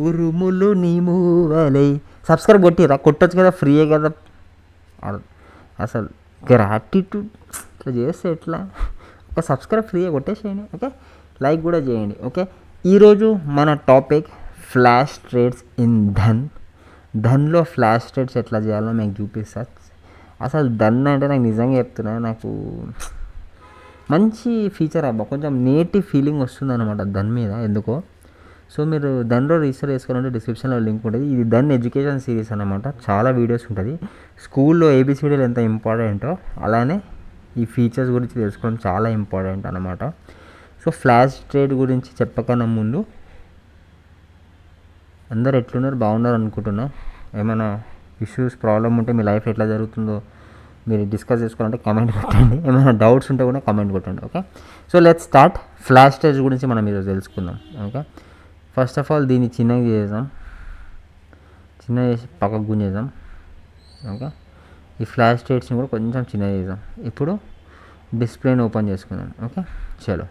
ఉరుములు నీ మూవలై. సబ్స్క్రైబ్ కొట్టిరా, కొట్టచ్చు కదా, ఫ్రీయే కదా. అసలు గ్రాటిట్యూడ్ ఇట్లా చేస్తే ఎట్లా? ఒక సబ్స్క్రైబ్ ఫ్రీగా కొట్టేసేయండి. ఓకే, లైక్ కూడా చేయండి. ఓకే, ఈరోజు మన టాపిక్ ఫ్లాష్ ట్రేడ్స్ ఇన్ ధన్లో ఫ్లాష్ ట్రేడ్స్ ఎట్లా చేయాలో మీకు చూపిస్తా. అసలు ధన్ అంటే నాకు నిజంగా చెప్తున్నా, నాకు మంచి ఫీచర్ అబ్బా, కొంచెం నేటివ్ ఫీలింగ్ వస్తుంది అనమాట ధన్ మీద ఎందుకో. సో మీరు ధన్లో రిజిస్టర్ చేసుకోవాలంటే డిస్క్రిప్షన్లో లింక్ ఉంటుంది. ఇది ధన్ ఎడ్యుకేషన్ సిరీస్ అనమాట, చాలా వీడియోస్ ఉంటుంది. స్కూల్లో ఏబిసిడీలు ఎంత ఇంపార్టెంటో అలానే ఈ ఫీచర్స్ గురించి తెలుసుకోవడం చాలా ఇంపార్టెంట్ అనమాట. సో ఫ్లాష్ ట్రేడ్ గురించి చెప్పకన్నా ముందు అందరు ఎట్లున్నారు, బాగున్నారు అనుకుంటున్నా. ఏమైనా ఇష్యూస్ ప్రాబ్లమ్ ఉంటే మీ లైఫ్ ఎట్లా జరుగుతుందో మీరు డిస్కస్ చేసుకోవాలంటే కమెంట్ కొట్టండి. ఏమైనా డౌట్స్ ఉంటే కూడా కమెంట్ కొట్టండి. Okay, so let's start. Flash trades గురించి మనం ఈరోజు తెలుసుకుందాం. ఓకే, ఫస్ట్ ఆఫ్ ఆల్ దీన్ని చిన్నగా చేద్దాం, చిన్నగా చేసి పక్కకు గుంజేద్దాం. ఓకే, ఈ ఫ్లాష్ ట్రేడ్స్ని కూడా కొంచెం చిన్నగా చేద్దాం. ఇప్పుడు డిస్ప్లేని ఓపెన్ చేసుకుందాం. ఓకే, చలో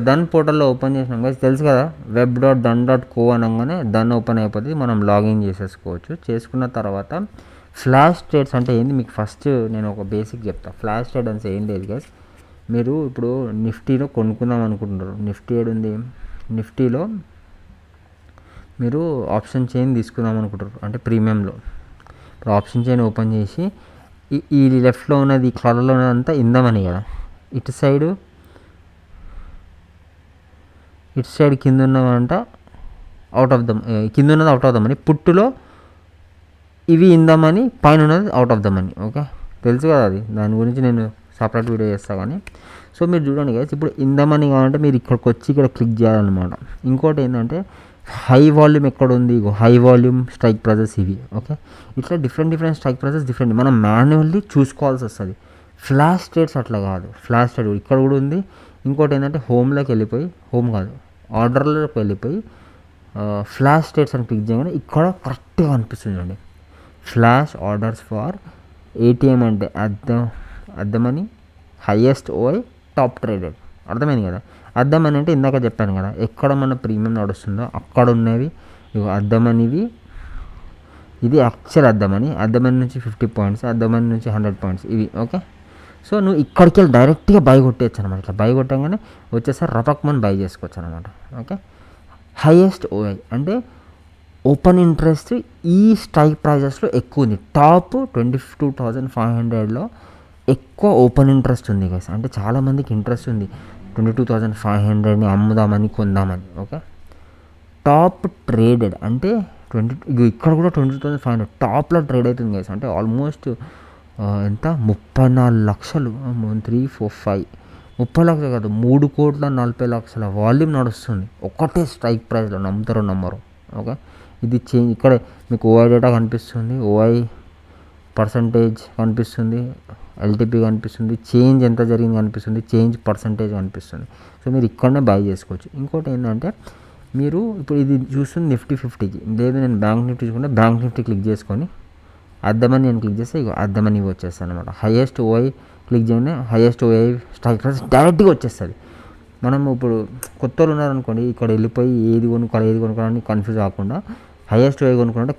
ధన్ పోర్టల్లో ఓపెన్ చేసినాం కదా, తెలుసు కదా, web.dun.co అనగానే ధన్ ఓపెన్ అయిపోతుంది. మనం లాగిన్ చేసేసుకోవచ్చు. చేసుకున్న తర్వాత ఫ్లాష్ ట్రేడ్స్ అంటే ఏంది మీకు ఫస్ట్ నేను ఒక బేసిక్ చెప్తాను. ఫ్లాష్ ట్రేడ్ అంటే ఏం లేదు గైస్, మీరు ఇప్పుడు నిఫ్టీలో కొనుక్కుందాం అనుకుంటున్నారు. నిఫ్టీ ఏడుంది, నిఫ్టీలో మీరు ఆప్షన్ చైన్ తీసుకుందాం అనుకుంటారు, అంటే ప్రీమియంలో. ఇప్పుడు ఆప్షన్ చైన్ ఓపెన్ చేసి ఈ లెఫ్ట్లో ఉన్నది, ఈ కలర్లో ఉన్నదంతా ఇందామని కదా, ఇటు సైడ్ కింద ఉన్నదంట అవుట్ ఆఫ్ దమ్, కింద ఉన్నది అవుట్ ఆఫ్ ద మనీ, పుట్టులో ఇవి ఇందామని, పైన ఉన్నది out of the money. Okay, తెలుసు కదా అది, దాని గురించి నేను సపరేట్ వీడియో చేస్తాను. కానీ సో మీరు చూడండి గైస్, ఇప్పుడు ఇందామని కావాలంటే మీరు ఇక్కడికి వచ్చి ఇక్కడ క్లిక్ చేయాలన్నమాట. ఇంకోటి ఏంటంటే హై వాల్యూమ్ ఎక్కడ ఉంది, హై వాల్యూమ్ స్ట్రైక్ ప్రైజెస్ ఇవి. ఓకే, ఇట్లా డిఫరెంట్ స్ట్రైక్ ప్రైజెస్ డిఫరెంట్ మనం మాన్యువల్లీ చూసుకోవాల్సి వస్తుంది. ఫ్లాష్ ట్రేడ్స్ అట్లా కాదు. ఫ్లాష్ ట్రేడ్ ఇక్కడ కూడా ఉంది. ఇంకోటి ఏంటంటే హోమ్లోకి వెళ్ళిపోయి, హోమ్ కాదు ఆర్డర్లోకి వెళ్ళిపోయి ఫ్లాష్ ట్రేడ్స్ అని క్లిక్ చేయగానే ఇక్కడ కరెక్ట్గా అనిపిస్తుంది అండి. ఫ్లాష్ ఆర్డర్స్ ఫర్ ఏటీఎం అంటే అద్దమని హైయెస్ట్ ఓఐ టాప్ ట్రేడెడ్, అర్థమైంది కదా. అద్దమని అంటే ఇందాక చెప్పాను కదా, ఎక్కడ మన ప్రీమియం నడుస్తుందో అక్కడ ఉన్నవి అద్దమనివి. ఇది యాక్చువల్ అద్దమని నుంచి 50 పాయింట్స్, అద్దమని నుంచి 100 పాయింట్స్ ఇవి. ఓకే, సో నువ్వు ఇక్కడికి వెళ్ళి డైరెక్ట్గా బై కొట్టేయచ్చు అనమాట. ఇట్లా బై కొట్టగానే వచ్చేసరి రపక్మని బై చేసుకోవచ్చు అనమాట. ఓకే, హైయెస్ట్ ఓఐ అంటే ఓపెన్ ఇంట్రెస్ట్ ఈ స్ట్రైక్ ప్రైజెస్లో ఎక్కువ ఉంది. టాప్ 22,500లో ఎక్కువ ఓపెన్ ఇంట్రెస్ట్ ఉంది గైస్. అంటే చాలామందికి ఇంట్రెస్ట్ ఉంది 22,500ని అమ్ముదామని, కొందామని. ఓకే, టాప్ ట్రేడెడ్ అంటే ఇక్కడ కూడా 22,500 టాప్లో ట్రేడ్ అవుతుంది గైస్. అంటే ఆల్మోస్ట్ ఎంత 34 లక్షలు, 3, 4, 5 30 లక్షలు కాదు, 3,40,00,000 వాల్యూమ్ నడుస్తుంది ఒకటే స్ట్రైక్ ప్రైస్లో. నమ్ముతారో నమ్మరు. ఓకే, ఇది చేంజ్ ఇక్కడే మీకు ఓఐ డేటా కనిపిస్తుంది, ఓఐ పర్సంటేజ్ కనిపిస్తుంది, ఎల్టీపీ కనిపిస్తుంది, చేంజ్ ఎంత జరిగింది కనిపిస్తుంది, చేంజ్ పర్సంటేజ్ కనిపిస్తుంది. సో మీరు ఇక్కడనే బై చేసుకోవచ్చు. ఇంకోటి ఏంటంటే మీరు ఇప్పుడు ఇది చూస్తుంది నిఫ్టీ 50కి, లేదు నేను బ్యాంక్ నిఫ్టీ చూసుకుంటే బ్యాంక్ నిఫ్టీ క్లిక్ చేసుకొని అద్దమని నేను క్లిక్ చేస్తే ఇక అద్దమని వచ్చేస్తాను అనమాట. హైయెస్ట్ ఓఐ క్లిక్ చేయగానే హైయెస్ట్ ఓఐ స్ట్రైక్ ప్రైస్ డైరెక్ట్గా వచ్చేస్తుంది. మనం ఇప్పుడు కొత్త వాళ్ళు ఉన్నారనుకోండి, ఇక్కడ వెళ్ళిపోయి ఏది కొనుక్కోవాలని కన్ఫ్యూజ్ కాకుండా హైయెస్ట్ ఓఐ కొనుక్కోవాలంటే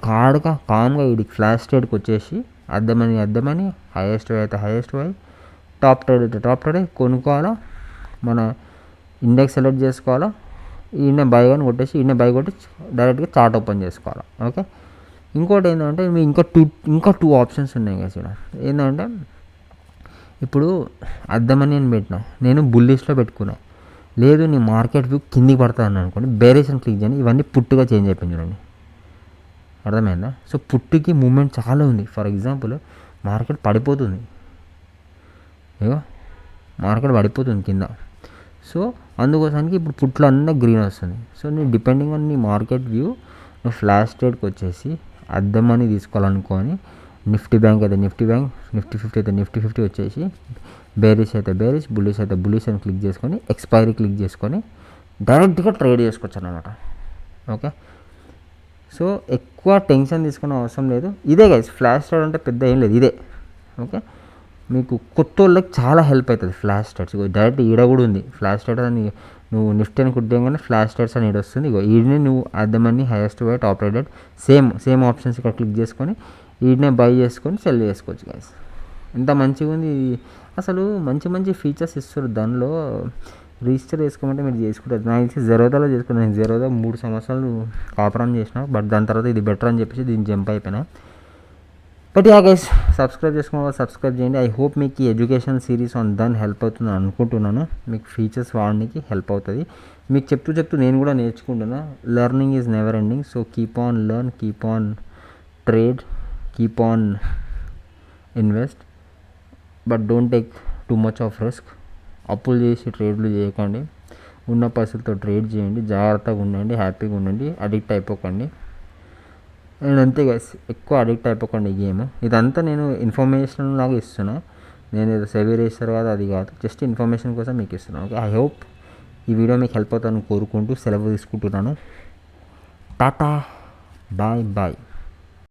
కామ్గా వీడికి ఫ్లాష్ ట్రేడ్కి వచ్చేసి అద్దమని హైయెస్ట్ ఓఐ అయితే హైయెస్ట్ ఓఐ, టాప్ ట్రేడ్ అయితే టాప్ ట్రేడ్ కొనుక్కోవాలా, మన ఇండెక్స్ సెలెక్ట్ చేసుకోవాలా, ఈయన బై కానీ కొట్టేసి ఈయన బై కొట్టి డైరెక్ట్గా చార్ట్ ఓపెన్ చేసుకోవాలా. ఓకే, ఇంకోటి ఏంటంటే మీ ఇంకా టూ ఆప్షన్స్ ఉన్నాయి కదా ఇక్కడ. ఏంటంటే ఇప్పుడు అద్దమని నేను పెట్టినా, నేను బుల్లిష్లో పెట్టుకున్నా, లేదు నీ మార్కెట్ వ్యూ కిందికి పడుతుంది అనుకోండి, బేరేషన్ క్లిక్ చేయండి, ఇవన్నీ పుట్టుగా చేంజ్ అయిపోయింది చూడండి, అర్థమైందా. సో పుట్టుకి మూమెంట్ చాలా ఉంది. ఫర్ ఎగ్జాంపుల్ మార్కెట్ పడిపోతుంది, ఏవో మార్కెట్ పడిపోతుంది కింద. సో అందుకోసానికి ఇప్పుడు పుట్లో అన్నీ గ్రీన్ వస్తుంది. సో నీ డిపెండింగ్ ఆన్ నీ మార్కెట్ వ్యూ నువ్వు ఫ్లాష్ ట్రేడ్కి వచ్చేసి అద్దమని తీసుకోవాలనుకొని, నిఫ్టీ బ్యాంక్ అయితే నిఫ్టీ బ్యాంక్, నిఫ్టీ 50 అయితే నిఫ్టీ 50 వచ్చేసి, బేరిష్ అయితే బేరిష్, బుల్లిష్ అయితే బుల్లిష్ అని క్లిక్ చేసుకొని ఎక్స్పైరీ క్లిక్ చేసుకొని డైరెక్ట్గా ట్రేడ్ చేసుకోవచ్చు అనమాట. ఓకే, సో ఎక్కువ టెన్షన్ తీసుకునే అవసరం లేదు. ఇదే గైస్ ఫ్లాష్ ట్రేడ్ అంటే పెద్ద ఏం లేదు, ఇదే. ఓకే, మీకు కొత్త వాళ్ళకి చాలా హెల్ప్ అవుతుంది ఫ్లాష్ ట్రేడ్స్. డైరెక్ట్ ఈడ కూడా ఉంది ఫ్లాష్ ట్రేడ్ అని నువ్వు నిఫ్టీ అని కుట్టగానే ఫ్లాష్ స్టార్ట్స్ అని వస్తుంది. ఇగో ఈడనే నువ్వు అద్దమని highest buy top rated same options ఇక్కడ క్లిక్ చేసుకొని ఈడనే బై చేసుకొని సెల్ చేసుకోవచ్చు గైస్. ఎంత మంచిగా ఉంది అసలు, మంచి ఫీచర్స్ ఇస్తారు దానిలో. రిజిస్టర్ చేసుకోమంటే మీరు చేసుకుంటారు. నాకు తెలిసి జెరోదాలో చేసుకున్నాను. నేను జెరోదా 3 సంవత్సరాలు కాపురం చేసిన, బట్ దాని తర్వాత ఇది బెటర్ అని చెప్పేసి దీన్ని జంప్ అయిపోయినా. బట్ యా గైస్, సబ్స్క్రైబ్ చేసుకోవాలి, సబ్స్క్రైబ్ చేయండి. ఐ హోప్ మీకు ఈ ఎడ్యుకేషన్ సిరీస్ ఆన్ దాన్ని హెల్ప్ అవుతుంది అనుకుంటున్నాను. మీకు ఫీచర్స్ వాడడానికి హెల్ప్ అవుతుంది. మీకు చెప్తూ నేను కూడా నేర్చుకుంటున్నా. Learning is never ending. So keep on learn, keep on trade, keep on invest, but don't take too much of risk. అప్పులు చేసి ట్రేడ్లు చేయకండి. ఉన్న పైసలతో ట్రేడ్ చేయండి. జాగ్రత్తగా ఉండండి, హ్యాపీగా ఉండండి, అడిక్ట్ అయిపోకండి. అండ్ అంతే గైస్, ఎక్కువ అడిక్ట్ అయిపోకండి ఈ గేమ్. ఇదంతా నేను ఇన్ఫర్మేషన్ లాగా ఇస్తున్నా. నేను ఏదో సెవీ రేసర్ కాదు, అది కాదు, జస్ట్ ఇన్ఫర్మేషన్ కోసం మీకు ఇస్తున్నాను. ఓకే, ఐ హోప్ ఈ వీడియో మీకు హెల్ప్ అవుతుందని కోరుకుంటూ సెలవు తీసుకుంటున్నాను. Tata, bye bye.